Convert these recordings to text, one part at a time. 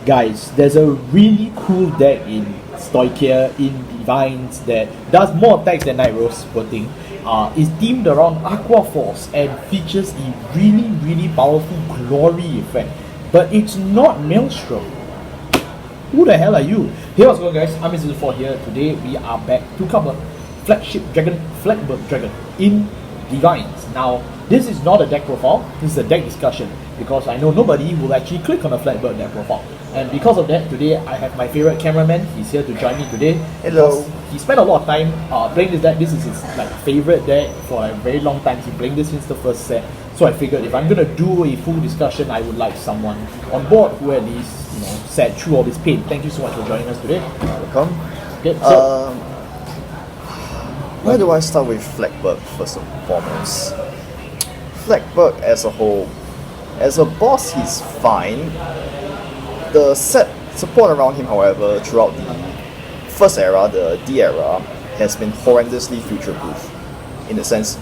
Guys, there's a really cool deck in Stoichia, in DivineZ, that does more attacks than Night Rose, poor thing. Is themed around Aqua Force and features a really powerful glory effect. But it's not Maelstrom. Who the hell are you? Hey, what's going on, guys? I'm Mr. here. Today we are back to cover Flagship Dragon, Flagburg Dragon in DivineZ. Now, this is not a deck profile, this is a deck discussion, because I know nobody will actually click on a Flagburg deck profile. And because of that, today I have my favorite cameraman. He's here to join me today. Hello. He spent a lot of time playing this deck. This is his favorite deck for a very long time. He's been playing this since the first set. So I figured if I'm gonna do a full discussion, I would like someone on board who at least sat through all this pain. Thank you so much for joining us today. Welcome. Okay, so where do I start with Flagburg first and foremost? Flagburg as a whole, as a boss, he's fine. The set support around him, however, throughout the first era, the D era, has been horrendously future-proof. In a sense,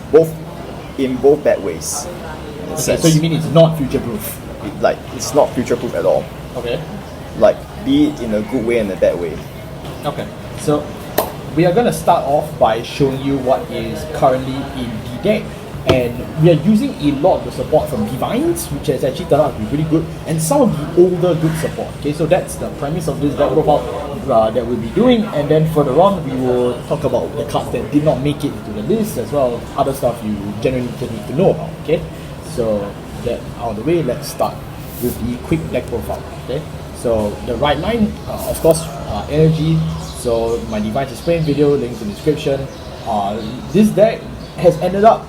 in both bad ways. Okay, so you mean it's not future-proof? It's not future-proof at all. Okay. Be it in a good way and a bad way. Okay, so we are going to start off by showing you what is currently in the deck. And we are using a lot of the support from DivineZ, which has actually turned out to be really good, and some of the older good support. Okay, so that's the premise of this deck profile that we'll be doing, and then further on we will talk about the cards that did not make it into the list, as well as other stuff you generally need to know about. Okay, so that out of the way, let's start with the quick deck profile. Okay, so the right line, of course, energy. So my DivineZ playing video, links in the description. This deck has ended up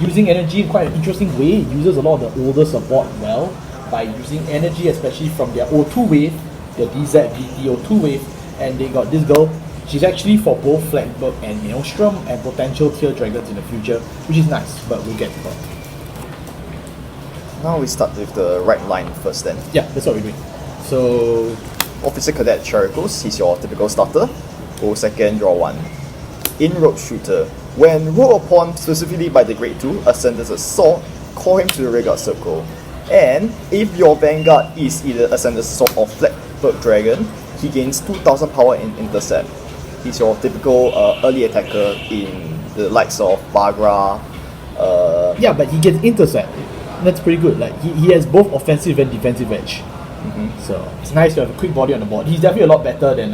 using energy in quite an interesting way. It uses a lot of the older support well by using energy, especially from their O2 wave, the DZ VT O2 wave, and they got this girl. She's actually for both Flagburg and Maelstrom and potential tier dragons in the future, which is nice, but we'll get to that. Now we start with the right line first then. Yeah, that's what we're doing. So, Officer Cadet Charicos, he's your typical starter. Go second, draw one. Inroad Shooter. When rolled upon specifically by the Grade 2, Ascendant's Assault, call him to the rearguard circle. And if your Vanguard is either Ascendant's Assault or Flagburg Dragon, he gains 2000 power in intercept. He's your typical early attacker in the likes of Bagra. yeah, but he gets intercept. That's pretty good. He has both offensive and defensive edge. So it's nice to have a quick body on the board. He's definitely a lot better than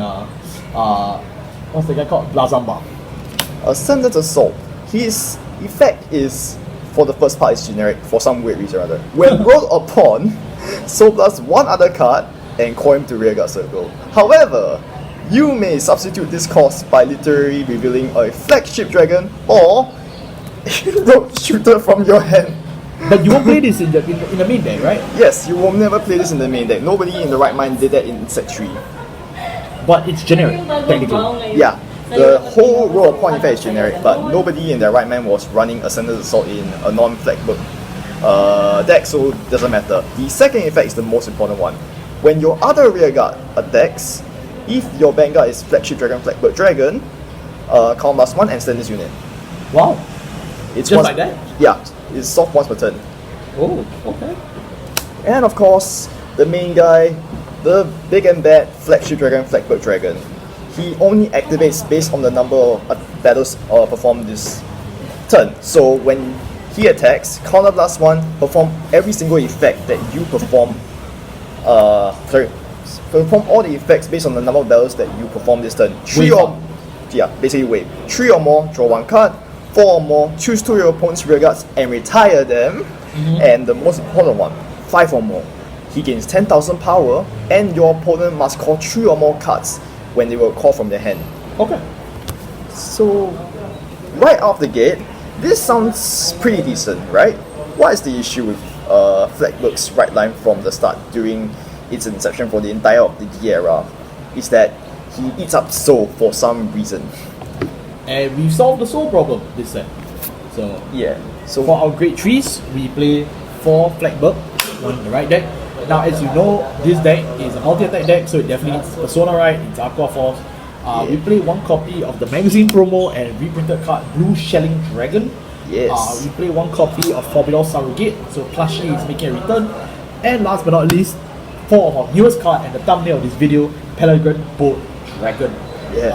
what's the guy called? Blazamba. Ascendant's Assault. His effect is, for the first part, is generic, for some weird reason or other. When rolled upon, so plus one other card and call him to rearguard circle. However, you may substitute this cost by literally revealing a Flagship Dragon or Inroad Shooter from your hand. But you won't play this in the main deck, right? Yes, you will never play this in the main deck. Nobody in the right mind did that in set 3. But it's generic, technically. Yeah. The whole roll upon effect is generic, but nobody in their right mind was running Ascendant's Assault in a non-Flagburg deck, so it doesn't matter. The second effect is the most important one. When your other rearguard attacks, if your Vanguard is Flagship Dragon, Flagburg Dragon, count +1 and stand this unit. Wow. It's just like that? Yeah, it's soft once per turn. Oh, okay. And of course, the main guy, the big and bad Flagship Dragon, Flagburg Dragon. He only activates based on the number of battles performed this turn. So when he attacks, counter +1, perform every single effect that you perform. Perform all the effects based on the number of battles that you perform this turn. Basically wave. 3 or more, draw 1 card. 4 or more, choose 2 of your opponent's rearguards and retire them. And the most important one, 5 or more. He gains 10,000 power, and your opponent must call 3 or more cards when they were called from their hand. Okay. So, right off the gate, this sounds pretty decent, right? What is the issue with Flagburg's right line from the start during its inception for the entire of the D era? Is that he eats up soul for some reason. And we've solved the soul problem this set. So yeah. So for our grade 3s, we play 4 Flagburg on the right deck. Now, as you know, this deck is a multi-attack deck, so it definitely needs Persona Right, it's Aqua Force. We play 1 copy of the magazine promo and reprinted card Blue Shelling Dragon. Yes. We play 1 copy of Formidable Surrogate, so Plushly is making a return. And last but not least, 4 of our newest card and the thumbnail of this video, Flagburg Dragon. Yeah.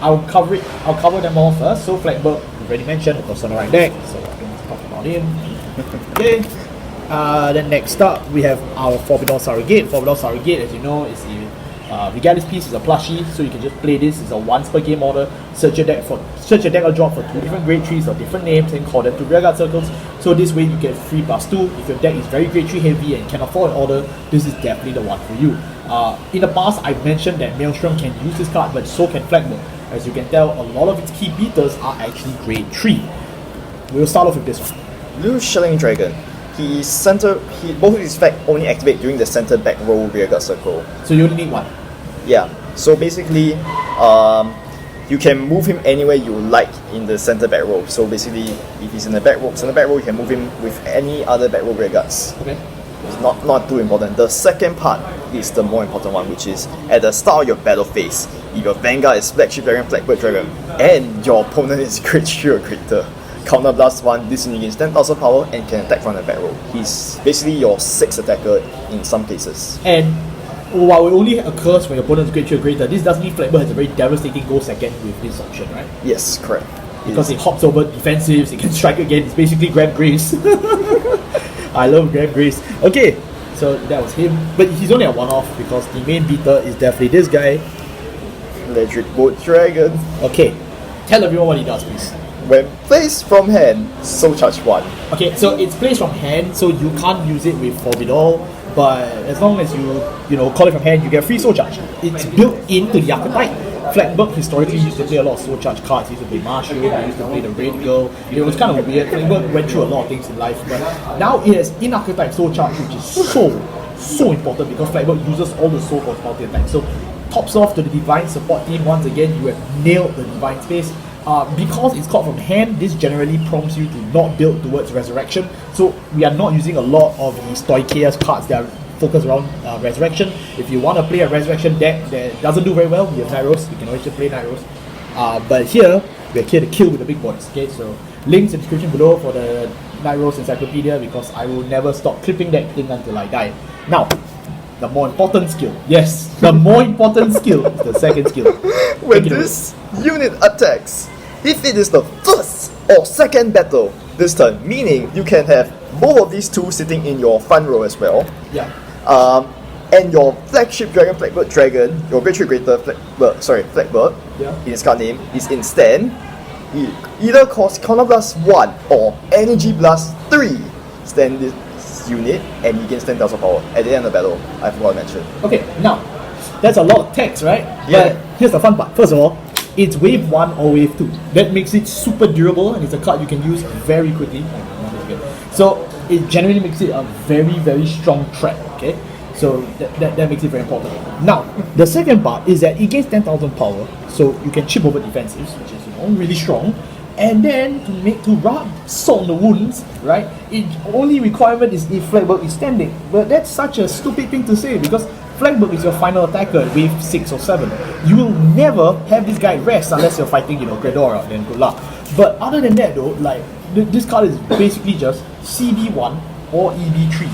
I'll cover them all first. So Flagburg, we already mentioned, the personalized deck, so I don't talk about him. Okay. Then next up, we have our Forbidden Surrogate. Forbidden Surrogate, as you know, is a Regardless piece, is a plushie, so you can just play this. It's a once per game order. Search your deck or drop for 2 different grade 3s or different names and call them to rearguard circles. So this way you get free +2. If your deck is very grade 3 heavy and can afford an order, this is definitely the one for you. In the past, I've mentioned that Maelstrom can use this card, but so can Flagburg. As you can tell, a lot of its key beaters are actually grade 3. We'll start off with this one. Blue Shilling Dragon. Both of his effects only activate during the center back row rearguard circle. So you only need one. Yeah. So basically, you can move him anywhere you like in the center back row. So basically, if he's in the center back row, you can move him with any other back row rearguards. Okay. It's not too important. The second part is the more important one, which is at the start of your battle phase, if your Vanguard is Flagship Dragon, Flagburg Dragon, and your opponent is grade 3 or greater, Counter Blast 1, this unit gains 10,000 power and can attack from the back row. He's basically your 6th attacker in some cases. And while it only occurs when your opponent is grade 3 or greater, this doesn't mean Flagburg has a very devastating go second with this option, right? Yes, correct. Because it hops over defensives, it can strike again, it's basically Grab Grace. I love Grab Grace. Okay, so that was him. But he's only a one-off because the main beater is definitely this guy. Flagburg Dragon. Okay, tell everyone what he does, please. When placed from hand, soul charge 1. Okay, so it's placed from hand, so you can't use it with Forbidden, but as long as you call it from hand, you get free soul charge. It's built into the archetype. Flagburg historically used to play a lot of soul charge cards. He used to play Marshall, he used to play the Red Girl. It was kind of weird. Flagburg went through a lot of things in life, but now it has in archetype soul charge, which is so important because Flagburg uses all the soul for multi attack. So tops off to the Divine support team. Once again, you have nailed the Divine space. Because it's called from hand, this generally prompts you to not build towards Resurrection. So we are not using a lot of the Stoicheus cards that are focused around Resurrection. If you want to play a Resurrection deck that doesn't do very well, we have Nyros. You can always just play Nyros. But here, we're here to kill with the big boys. Okay, so links in the description below for the Nyros Encyclopedia because I will never stop clipping that thing until I die. Now, the more important skill. Yes, the more important skill is the second skill. When this unit attacks, if it is the first or second battle this turn, meaning you can have both of these two sitting in your front row as well. Yeah. And your Flagship Dragon, Flagburg Dragon, your grade 3 greater Flagburg, Yeah. in its card name, is in stand. It either costs Counter Blast 1 or Energy Blast 3. Stand this unit and you gain 10,000 power at the end of the battle. I forgot to mention. Okay, now, that's a lot of text, right? Yeah. But here's the fun part. First of all, it's wave 1 or wave 2. That makes it super durable and it's a card you can use very quickly. So it generally makes it a very, very strong threat, okay? So that makes it very important. Now, the second part is that it gains 10,000 power, so you can chip over defensives, which is really strong. And then to rub salt on the wounds, right? Its only requirement is if Flagburg is standing. But that's such a stupid thing to say because Flagburg is your final attacker at wave 6 or 7. You will never have this guy rest unless you're fighting, Gradora, then good luck. But other than that though, like this card is basically just CB1 or EB3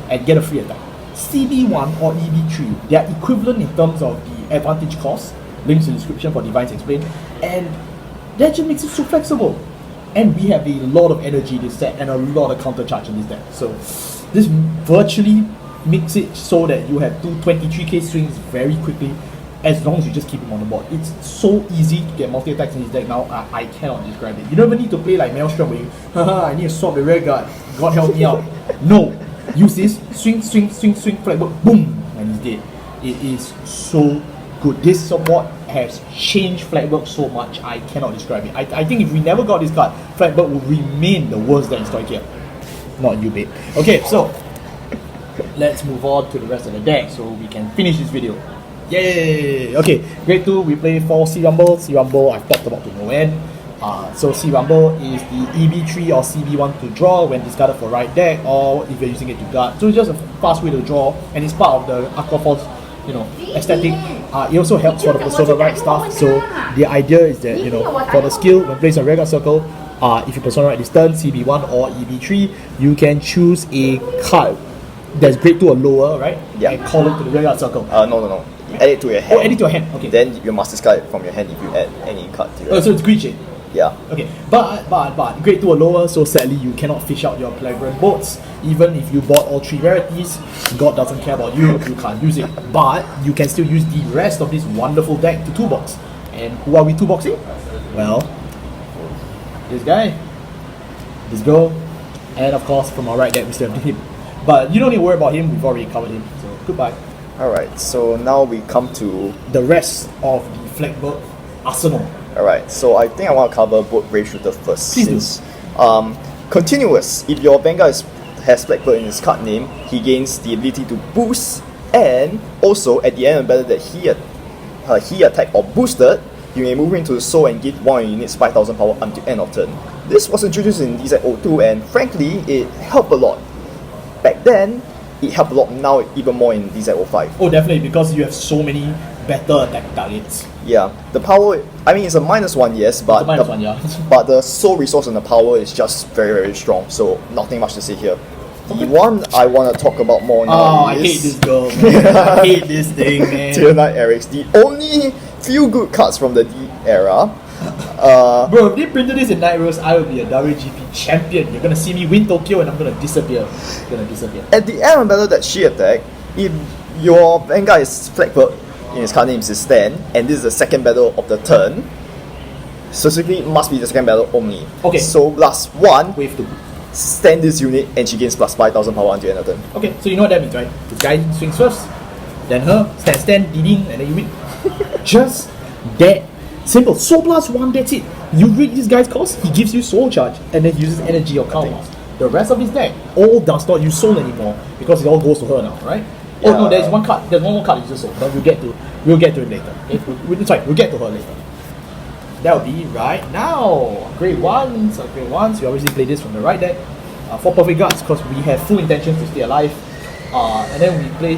and get a free attack. CB1 or EB3, they are equivalent in terms of the advantage cost. Links in the description for DivineZ explain. And that just makes it so flexible. And we have a lot of energy in this set and a lot of counter charge in this deck. So this virtually makes it so that you have two 23k swings very quickly as long as you just keep him on the board. It's so easy to get multi attacks in this deck now. I cannot describe it. You don't even need to play like Maelstrom where you, I need to swap the rear guard. God help me out. No. Use this, swing, Flagburg, boom, and he's dead. It is so good. This support has changed Flagburg so much, I cannot describe it. I think if we never got this card, Flagburg would remain the worst deck in Stoicheus. Not you, babe. Okay, so let's move on to the rest of the deck so we can finish this video. Yay! Okay, grade 2, we play 4 Sea Rumble. Sea Rumble, I've talked about to no end. So Sea Rumble is the EB3 or CB1 to draw when discarded for right deck, or if you're using it to guard. So it's just a fast way to draw, and it's part of the Aquaforce, aesthetic. It also helps for the Persona right stuff. So the idea is that for the skill, when placed on rearguard circle, if you Persona right this turn, CB1 or EB3, you can choose a card there's grade 2 or lower, right? Yeah. And call it to the graveyard circle. No. You add it to your hand. Oh, add it to your hand. Okay. Then you must discard it from your hand if you add any card to your hand. So it's green shade. Yeah. Okay, but grade 2 or lower, so sadly you cannot fish out your Flagburg boats. Even if you bought all 3 rarities, God doesn't care about you, you can't use it. But you can still use the rest of this wonderful deck to 2-box. And who are we 2-boxing? Well, this guy, this girl, and of course from our right deck we still have him. But you don't need to worry about him, we've already covered him, so goodbye. Alright, so now we come to the rest of the Flagburg arsenal. Alright, so I think I want to cover both Brave Shooter first. Please do. Since, continuous. If your Vanguard has Flagburg in his card name, he gains the ability to boost, and also at the end of the battle that he attacked or boosted, you may move into the soul and give one of your units 5,000 power until end of turn. This was introduced in DZ02 and frankly it helped a lot. Back then, it helped a lot, now even more in DZ05. Oh, definitely, because you have so many better attack targets. Yeah, the power, I mean it's a -1, yes, but It's a -1, yeah. but the soul resource and the power is just very, very strong, so nothing much to say here. The one I want to talk about more now I is hate this girl, man. I hate this thing, man. Tier 9 Eric's, the only few good cards from the D era. Bro, if they printed this in Night Rose, I will be a WGP champion. You're gonna see me win Tokyo and I'm gonna disappear. At the end of the battle that she attacked, if your Vanguard is Flagburg in his card name is Stan, and this is the second battle of the turn, specifically it must be the second battle only. Okay. So last one, Wave 2. stand this unit and she gains plus 5,000 power until end of turn. Okay, so you know what that means, right? This guy swings first, then her, stand, ding, and then you win. Just that simple. Soul plus 1, that's it. You read this guy's cost, he gives you soul charge, and then uses energy or counter. The rest of his deck all does not use soul anymore because it all goes to her now, right? Oh no, there's one more card that uses soul, but we'll get to it later. Okay? We'll get to her later. That'll be right now. Grade 1s, we obviously play this from the right deck. For Perfect Guards, because we have full intentions to stay alive. And then we play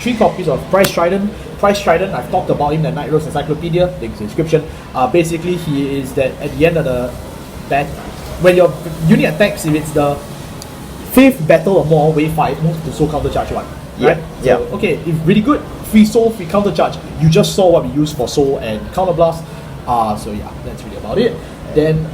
3 copies of Price Trident. Price Trident, I've talked about him in the Night Rose Encyclopedia, links in the description. Basically, he is that at the end of the battle, when your unit attacks, if it's the 5th battle or more, wave 5, move to soul counter charge 1. Right? Yeah. So, okay, if really good, free soul, free counter charge. You just saw what we use for soul and counter blast. So yeah, that's really about it. Then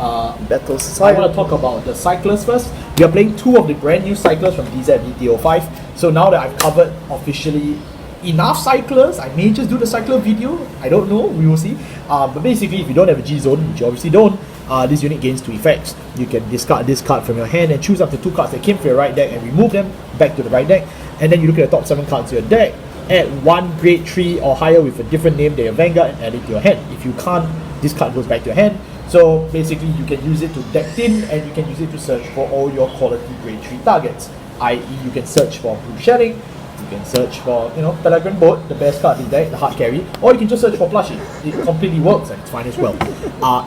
Battle I want to talk about the cyclers first. We are playing 2 of the brand new cyclers from DZ DTO5. So now that I've covered officially enough cyclers, I may just do the cycler video. I don't know, we will see. But basically, if you don't have a G zone, which you obviously don't, this unit gains 2 effects. You can discard this card from your hand and choose up to 2 cards that came from your right deck and remove them back to the right deck. And then you look at the top 7 cards of your deck, add 1 grade 3 or higher with a different name than your Vanguard and add it to your hand. If you can't, this card goes back to your hand. So basically you can use it to deck thin and you can use it to search for all your quality grade 3 targets. I.e. you can search for blue shelling, you can search for, Pelagian Boat, the best card in deck, the hard carry, or you can just search for plushie. It completely works and it's fine as well.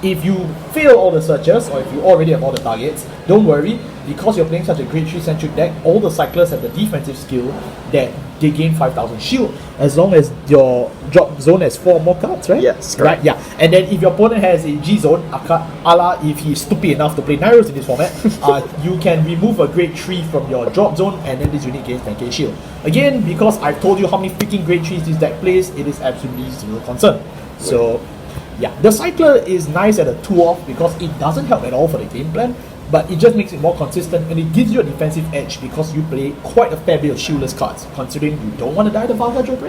If you fail all the searches, or if you already have all the targets, don't worry, because you're playing such a grade 3 centric deck, all the cyclers have the defensive skill that they gain 5,000 shield, as long as your drop zone has 4 more cards, right? Yes, correct. Right, yeah. And then if your opponent has a G zone, a la if he's stupid enough to play Nairos in this format, you can remove a grade 3 from your drop zone and then this unit gains 10k shield. Again, because I've told you how many freaking grade 3s this deck plays, it is absolutely zero concern. So, yeah. The cycler is nice at a 2-off because it doesn't help at all for the game plan, but it just makes it more consistent and it gives you a defensive edge because you play quite a fair bit of shieldless cards, considering you don't want to die the Vanguard Dragon.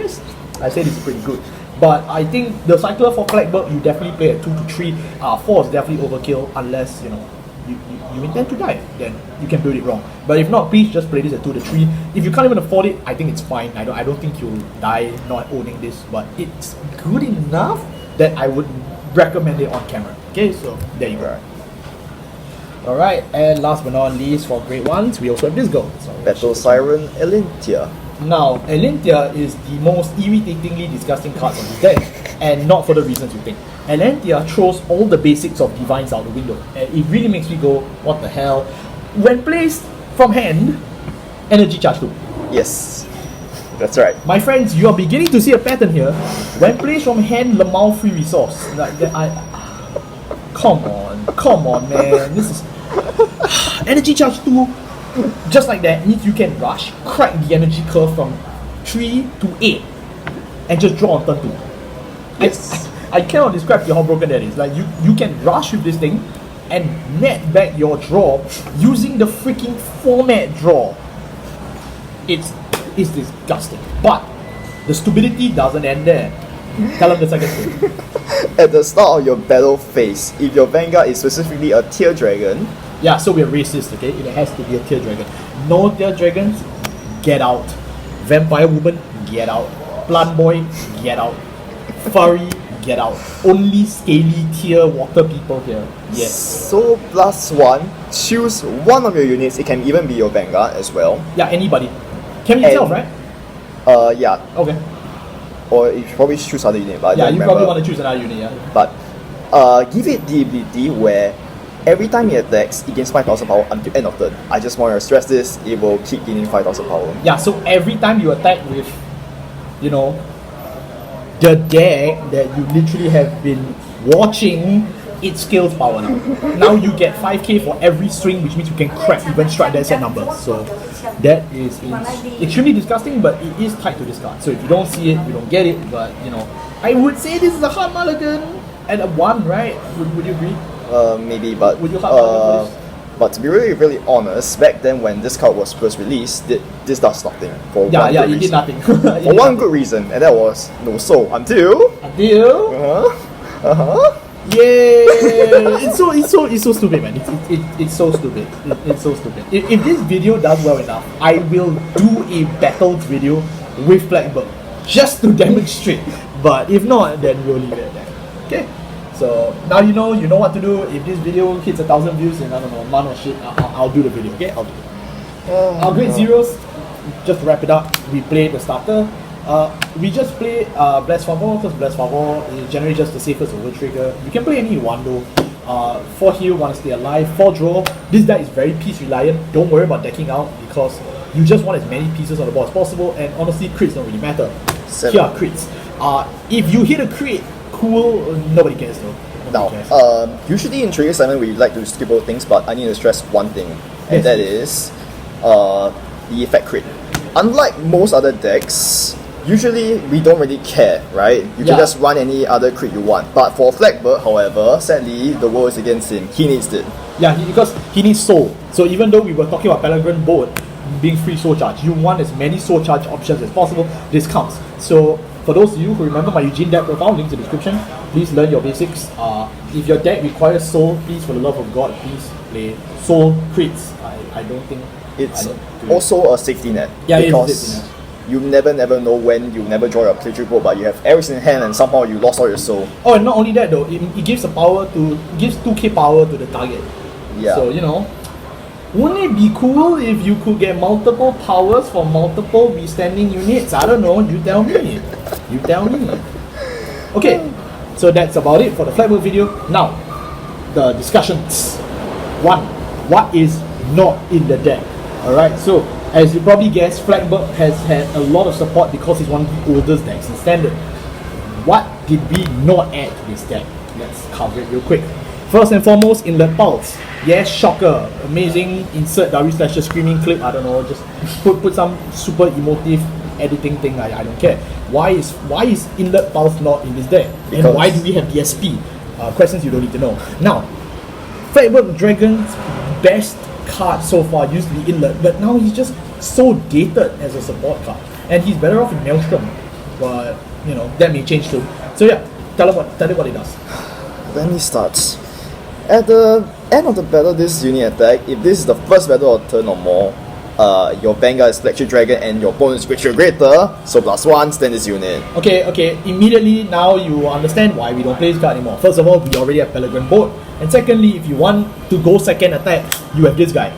I say this is pretty good. But I think the cycler for Flagburg, you definitely play at 2 to 3. 4 is definitely overkill unless, you intend to die, then you can build it wrong. But if not, please just play this at 2 to 3. If you can't even afford it, I think it's fine. I don't think you'll die not owning this, but it's good enough that I would recommend it on camera. Okay, so there you go. Alright, and last but not least for grade 1s, we also have this girl. Battle Siren Elintia. Now, Elintia is the most irritatingly disgusting card on this deck, and not for the reasons you think. Elintia throws all the basics of DivineZ out the window, and it really makes me go, what the hell? When placed from hand, energy charge 2. Yes, that's right. My friends, you are beginning to see a pattern here. When placed from hand, Lamau free resource. Like that, come on, man. This is energy charge 2 Just like that means you can rush, crack the energy curve from 3 to 8, and just draw on turn 2. Yes. I cannot describe to you how broken that is. Like you can rush with this thing and net back your draw using the freaking format draw. It's disgusting. But the stupidity doesn't end there. Tell him the second thing. At the start of your battle phase, if your Vanguard is specifically a tier dragon, Yeah, so we're racist, okay? It has to be a tier dragon. No tier dragons, get out. Vampire woman, get out. Plant boy, get out. Furry, get out. Only scaly tier water people here. Yes. so +1, choose one of your units. It can even be your Vanguard as well. Yeah, anybody. Can be itself, right? Yeah. Okay. Or you should probably choose other unit, but I Yeah, don't you remember. probably want to choose another unit, yeah. But give it the ability where every time it attacks, it gains 5,000 power until end of turn. I just want to stress this, it will keep gaining 5,000 power. Yeah, so every time you attack with, you know, the deck that you literally have been watching, it scales power now. Now you get 5k for every swing, which means you can crack even strike that set number. So that is extremely disgusting, but it is tied to discard. So if you don't see it, you don't get it. But you know, I would say this is a hard mulligan at a 1, right? Would you agree? Maybe, but Would you hard mulligan for this? but to be really honest, back then when this card was first released, this does nothing for Yeah, one yeah, good it did reason. nothing. For one good reason, and that was no soul until Yay! It's so stupid, man. It's so stupid. It's so stupid. If this video does well enough, I will do a battle video with Flagburg just to demonstrate. But if not, then we'll leave it at that. Okay. So now you know what to do. If this video hits 1,000 views in I don't know a month or shit, I'll do the video. Okay, I'll do it. Our grade zeros. Just to wrap it up, we played the starter. We just play Bless Favor because Bless Favor is generally just the safest over trigger. You can play any one though. 4 heal, want to stay alive. 4 draw. This deck is very piece reliant. Don't worry about decking out because you just want as many pieces on the board as possible. And honestly, crits don't really matter. 7. Here are crits. If you hit a crit, cool. Nobody cares though. Nobody cares. Now, usually in Trigger 7 we like to skip over things, but I need to stress one thing, and Yes. that is the effect crit. Unlike most other decks, usually we don't really care, right? You Yeah. can just run any other crit you want. But for Flagburg, however, sadly, the world is against him. He needs it. Yeah, because he needs soul. So even though we were talking about Pellegrin Boat being free soul charge, you want as many soul charge options as possible. This counts. So for those of you who remember my Eugene deck profile, link in the description, please learn your basics. If your deck requires soul, please for the love of God, please play soul crits. I don't think It's I don't do it. also a safety net. Yeah, it is a because safety net. you never know when you never draw your play triple, but you have everything in hand and somehow you lost all your soul. Oh, and not only that though, it gives it gives 2k power to the target. Yeah. So you know, wouldn't it be cool if you could get multiple powers for multiple restanding units? I don't know. You tell me. You tell me. Okay, so that's about it for the Flagburg video. Now, the discussions. 1. What is not in the deck? Alright, so as you probably guessed, Flagburg has had a lot of support because it's one of the oldest decks in Standard. What did we not add to this deck? Let's cover it real quick. First and foremost, Inlet Pulse. Yes, shocker. Amazing insert Darius Slasher screaming clip. I don't know, just put some super emotive editing thing. I don't care. Why is Inlet Pulse not in this deck? And Because- why do we have DSP? Questions you don't need to know. Now, Flagburg Dragon's best card so far used to be Inlet, but now he's just so dated as a support card. And he's better off in Maelstrom. But, you know, that may change too. So yeah, tell it what it does. Let me start. At the end of the battle, this unit attack, if this is the first battle of turn or more, your Vanguard is Flagship Dragon and your bonus greater greater, so +1, stand this unit. Okay, immediately now you understand why we don't play this card anymore. First of all, we already have Pellegrin Boat. And secondly, if you want to go second attack, you have this guy.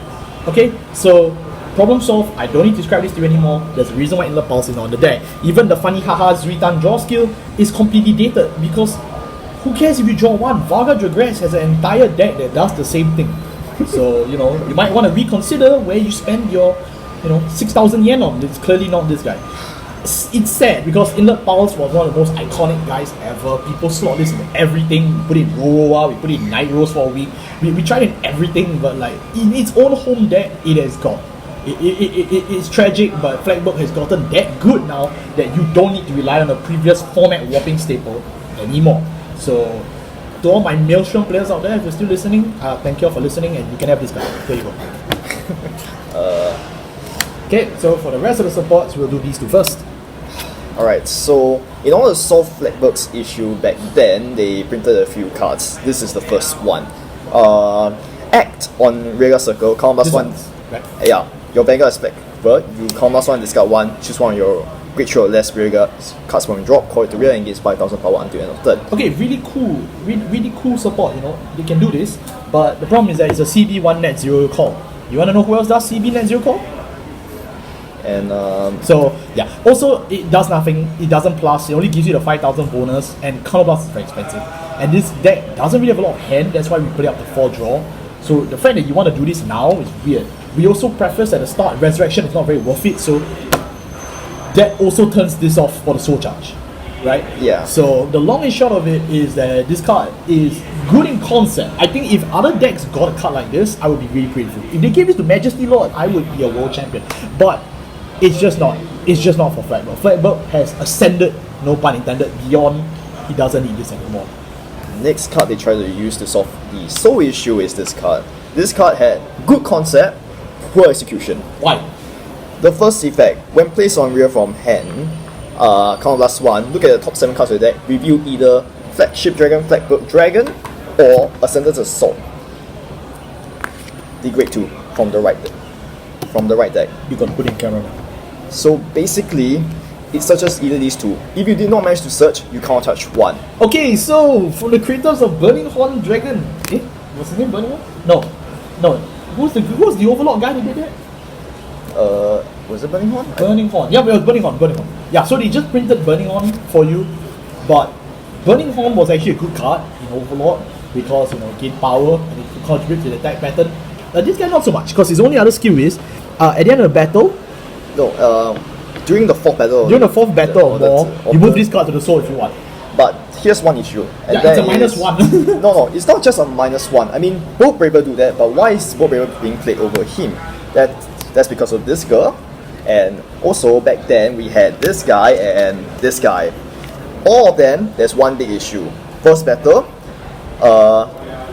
Okay, so problem solved. I don't need to describe this to you anymore. There's a reason why Inlet Pulse is not on the deck. Even the funny haha Zuitan draw skill is completely dated because who cares if you draw one? Vanguard Dragon has an entire deck that does the same thing. So, you know, you might want to reconsider where you spend your, 6,000 yen on. It's clearly not this guy. It's sad because Inlet Pulse was one of the most iconic guys ever. People slot this in everything. We put it in Roroa, we put it in Night Rose for a week. We tried in everything, but like in its own home deck, it has got It's tragic, but Flagburg has gotten that good now that you don't need to rely on the previous format warping staple anymore. So, to all my Maelstrom players out there, if you're still listening, thank you all for listening, and you can have this guy. Here you go. Okay, so for the rest of the supports, we'll do these two first. Alright, so in order to solve Flagburg's issue back then, they printed a few cards. This is the first one. Act on Rearguard Circle, count plus one. Right. Yeah, your Vanguard is Flagburg, you count plus one, discard one, choose one of your Great Trio or less Rearguard cards from your drop, call it to rear and gains 5,000 power until end of turn. Okay, really cool. Really cool support, you know. They can do this, but the problem is that it's a CB1 net 0 call. You wanna know who else does CB net 0 call? And so yeah, also it does nothing, it doesn't plus, it only gives you the 5,000 bonus, and counter blast is very expensive. And this deck doesn't really have a lot of hand, that's why we put it up to 4 draw. So the fact that you want to do this now is weird. We also preface at the start, Resurrection is not very worth it, so that also turns this off for the soul charge. Right? Yeah. So the long and short of it is that this card is good in concept. I think if other decks got a card like this, I would be really grateful. If they gave this to Majesty Lord, I would be a world champion. But it's just not for Flagburg. Flagburg has ascended, no pun intended, beyond. He doesn't need this anymore. Next card they try to use to solve the soul issue is this card. This card had good concept, poor execution. Why? The first effect, when placed on rear from hand, count last one, look at the top 7 cards of the deck, reveal either Flagship Dragon, Flagburg Dragon, or Ascendant's Assault. Degrade 2 from the right deck. You got to put in camera now. So basically, it searches either these two. If you did not manage to search, you can't touch one. Okay, so from the creators of Burning Horn Dragon, what's his name? Burning Horn? No. Who's the Overlord guy that did that? Was it Burning Horn? Burning Horn. Yeah, it was Burning Horn. Yeah, so they just printed Burning Horn for you, but Burning Horn was actually a good card in Overlord because, you know, gain power and it could contribute to the attack pattern. This guy not so much, because his only other skill is at the end of the battle. No, during the fourth battle. During the fourth battle or more, you move this card to the soul if you want. But here's one issue. And yeah, it's a -1. No, it's not just a -1. I mean, both Braver do that, but why is both Braver being played over him? That's because of this girl, and also back then we had this guy and this guy. All of them, there's one big issue. First battle,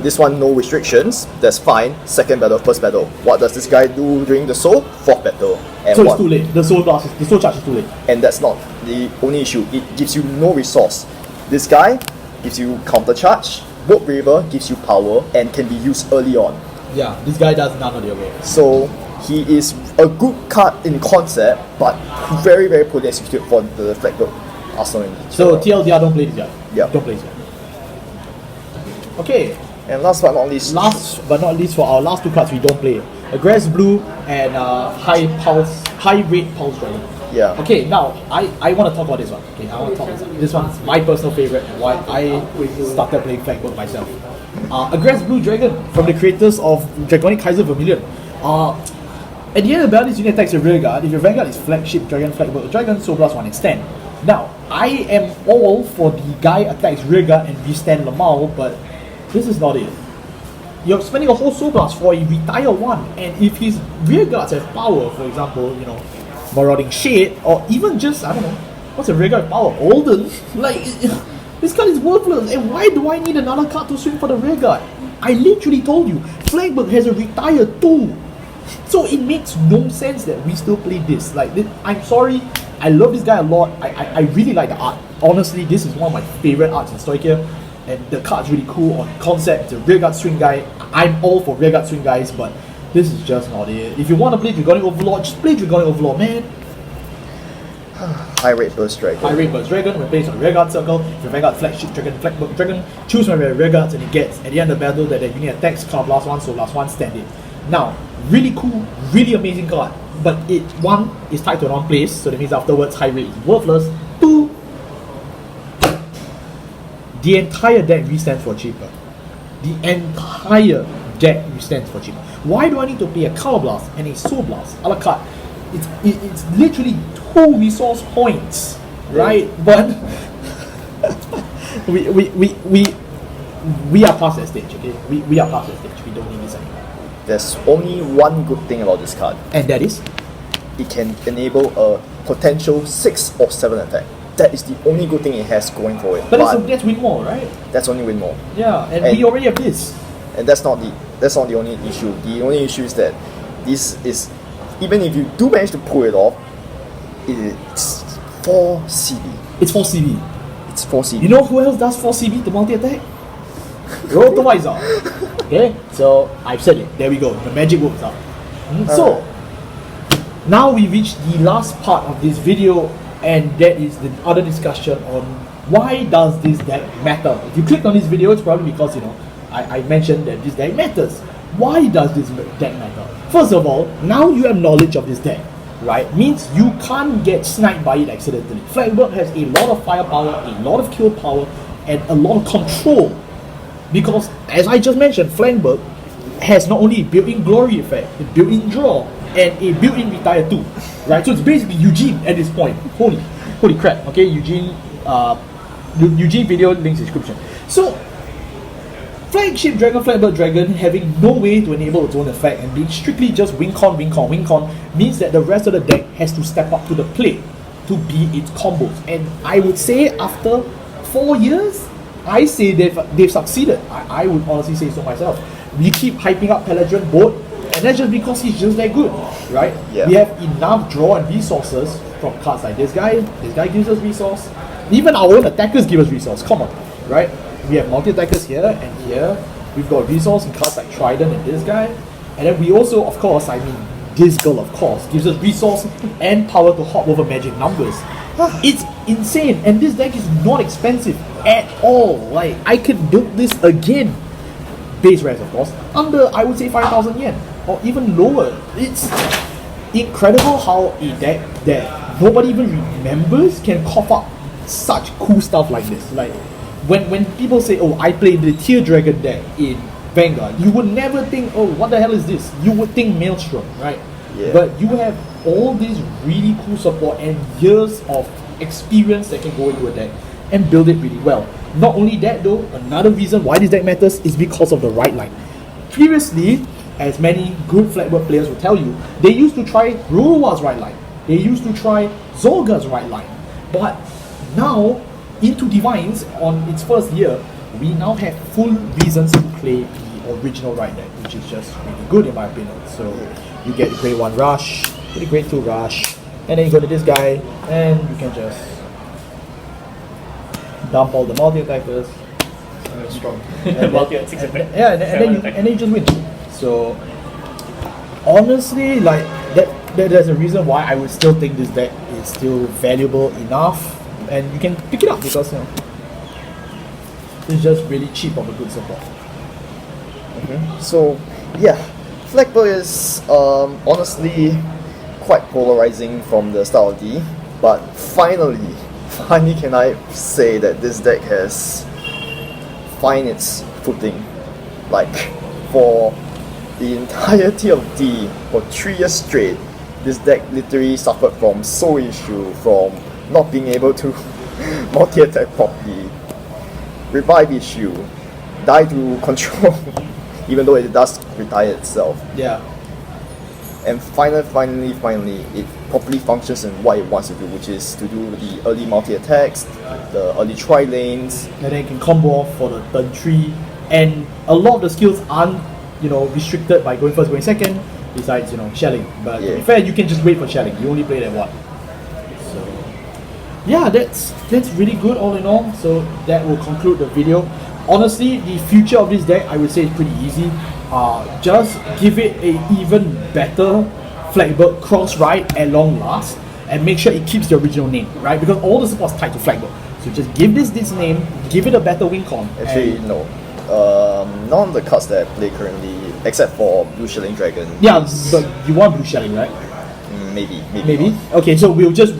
this one no restrictions, that's fine. Second battle, first battle. What does this guy do during the soul? Fourth battle. And so it's too late. The soul charge is too late. And that's not the only issue. It gives you no resource. This guy gives you counter charge. Bolt Braver gives you power and can be used early on. Yeah, this guy does none of the above. So he is a good card in concept, but very, very poorly executed for the Flagburg arsenal. So TLDR, don't play this guy. Yeah. Don't play this guy. Okay. And last but not least, for our last two cards we don't play. Aggress Blue and high rate Pulse Dragon. Yeah. Okay, now I want to talk about this one. Okay, I want to talk about this one. This one's my personal favorite and why I started playing Flagburg myself. Aggress Blue Dragon from the creators of Draconic Kaiser Vermilion. At the end of the battle, this unit attacks your rearguard. If your Vanguard is Flagship Dragon, Flagburg Dragon, so +1 extend. Now, I am all for the guy attacks rearguard and restand Lamal, but this is not it. You're spending a whole soul blast for a retire one, and if his rearguards have power, for example, you know, Marauding Shade, or even just, I don't know, what's a rearguard power? Olden? Like, this card is worthless, and why do I need another card to swing for the rearguard? I literally told you, Flagburg has a retire too. So it makes no sense that we still play this. Like, I'm sorry, I love this guy a lot. I really like the art. Honestly, this is one of my favorite arts in Stoichia. And the card's really cool on concept. It's a rearguard swing guy. I'm all for rearguard swing guys, but this is just not it. If you want to play Draconic Overlord, just play Draconic Overlord, man. High rate Burst Dragon. High rate Burst Dragon, when placed on the rearguard circle, if your Vanguard Flagship Dragon, Flagburg Dragon, choose one of your rearguards and it gets, at the end of the battle, that the unit attacks, card +1, so +1, stand it. Now, really cool, really amazing card, but it, one, is tied to a non-place, so that means afterwards high rate is worthless. Two, the entire deck restands for cheaper. The entire deck restands for cheaper. Why do I need to play a Counter Blast and a Soul Blast a la carte? It's literally 2 resource points, right? But we are past that stage, okay? We are past that stage. We don't need this anymore. there's only one good thing about this card. And that is? It can enable a potential 6 or 7 attack. That is the only good thing it has going for it. But that's win more, right? That's only win more. Yeah, and we already have this. And that's not the only issue. The only issue is that this is, even if you do manage to pull it off, it's 4 CB. It's 4 CB. It's 4 CB. You know who else does 4 CB to multi-attack? Rotomizer. Okay, so I've said it. There we go. The magic works out. So, now we reach the last part of this video, and that is the other discussion on why does this deck matter. If you clicked on this video, it's probably because, you know, I mentioned that this deck matters. Why does this deck matter? First of all, now you have knowledge of this deck, right? Means you can't get sniped by it accidentally. Flagburg has a lot of firepower, a lot of kill power, and a lot of control. Because, as I just mentioned, Flagburg has not only built-in glory effect, a built-in draw, and a built-in retire too, right? So it's basically Eugene at this point. Holy crap! Okay, Eugene video links description. So, Flagship Dragon, Flagburg Dragon having no way to enable its own effect and being strictly just win con means that the rest of the deck has to step up to the plate to be its combos. And I would say after 4 years, I say they've succeeded. I would honestly say so myself. We keep hyping up Peladron Boat, and that's just because he's just that good, right? Yeah. We have enough draw and resources from cards like this guy. This guy gives us resource. Even our own attackers give us resource. Come on, right? We have multi-attackers here and here. We've got resource in cards like Trident and this guy. And then we also, of course, this girl, of course, gives us resource and power to hop over magic numbers. It's insane, and this deck is not expensive at all. Like, I could build this again, base rares of course, under, I would say, 5,000 yen, or even lower. It's incredible how a deck that nobody even remembers can cough up such cool stuff like this. Like, when people say, oh, I played the Tier Dragon deck in Vanguard, you would never think, oh, what the hell is this? You would think Maelstrom, right? Yeah. But you have all this really cool support and years of experience that can go into a deck and build it really well. Not only that though, another reason why this deck matters is because of the right line. Previously, as many good Flagburg players will tell you, they used to try Ruruwa's right line. They used to try Zolga's right line. But now, into DivineZ, on its first year, we now have full reasons to play the original right deck, which is just really good in my opinion. So you get grade 1 rush, get a grade 2 rush, and then you go to this guy, and you can just dump all the multi-attackers. Strong. And Multi-attack, and then you just win. So honestly, like there's a reason why I would still think this deck is still valuable enough, and you can pick it up because, you know, it's just really cheap of a good support. So, yeah, Flagburg is honestly quite polarizing from the start of D, but finally can I say that this deck has find its footing. Like, for the entirety of D, for 3 years straight, this deck literally suffered from soul issue, from not being able to multi-attack properly, revive issue, die to control, even though it does retire itself. Yeah. And finally, it properly functions in what it wants to do, which is to do the early multi-attacks, the early tri-lanes. And then you can combo off for the turn 3, and a lot of the skills aren't, you know, restricted by going first, going second, besides, you know, shelling. But to be fair, you can just wait for shelling. You only play that one. So yeah, that's really good all in all. So that will conclude the video. Honestly, the future of this deck, I would say, is pretty easy. Just give it a even better Flagburg cross ride at long last, and make sure it keeps the original name, right? Because all the support's tied to Flagburg. So just give this name, give it a better win con. Actually, no. None of the cards that I play currently, except for Blue Shilling Dragon. Yeah, but you want blue shelling, right? Maybe. Okay, so we just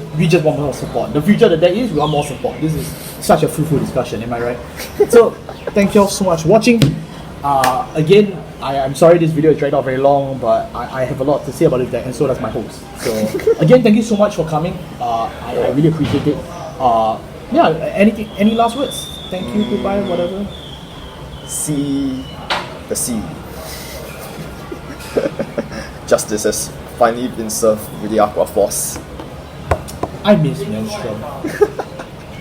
want more support. The future of the deck is we want more support. This is such a fruitful discussion, am I right? So thank you all so much for watching. Again, I'm sorry this video is dragged out very long, but I have a lot to say about this deck, and so does my host. So again, thank you so much for coming. I really appreciate it. Yeah, any last words? Thank you, goodbye, whatever. See the sea. justice has finally been served with the Aqua Force. I miss Maelstrom.